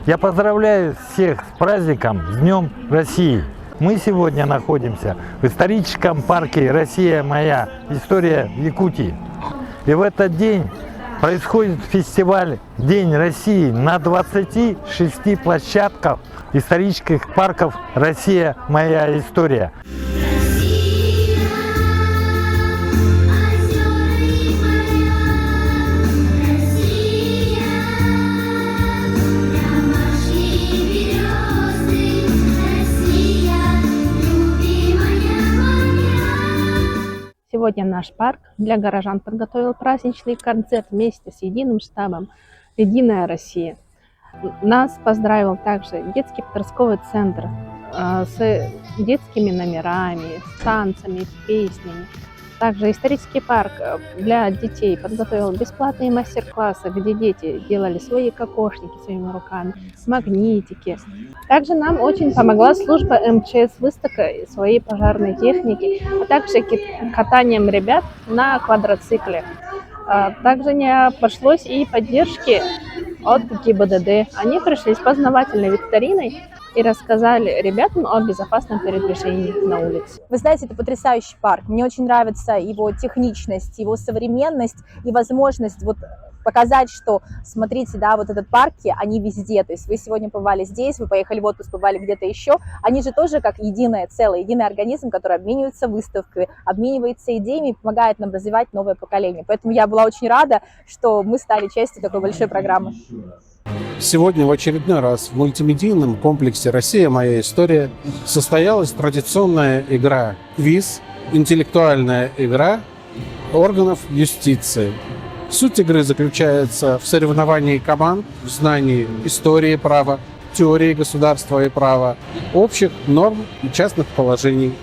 Я поздравляю всех с праздником, с Днем России. Мы сегодня находимся в историческом парке «Россия моя. История в Якутии». И в этот день происходит фестиваль «День России» на 26 площадках исторических парков «Россия моя. История». Сегодня наш парк для горожан подготовил праздничный концерт вместе с единым штабом «Единая Россия». Нас поздравил также детский подростковый центр с детскими номерами, с танцами, с песнями. Также исторический парк для детей подготовил бесплатные мастер-классы, где дети делали свои кокошники своими руками, магнитики. Также нам очень помогла служба МЧС с выставкой своей пожарной техники, а также катанием ребят на квадроцикле. Также не обошлось и поддержки от ГИБДД. Они пришли с познавательной викториной и рассказали ребятам о безопасном передвижении на улице. Вы знаете, это потрясающий парк. Мне очень нравится его техничность, его современность и возможность показать, что, смотрите, да, вот этот парки, они везде. То есть вы сегодня побывали здесь, вы поехали в отпуск, побывали где-то еще. Они же тоже как единое целое, единый организм, который обменивается выставками, обменивается идеями и помогает нам развивать новое поколение. Поэтому я была очень рада, что мы стали частью такой большой программы. Сегодня в очередной раз в мультимедийном комплексе «Россия. Моя. История» состоялась традиционная игра «Квиз», интеллектуальная игра органов юстиции. Суть игры заключается в соревновании команд, в знании истории права, теории государства и права, общих норм и частных положений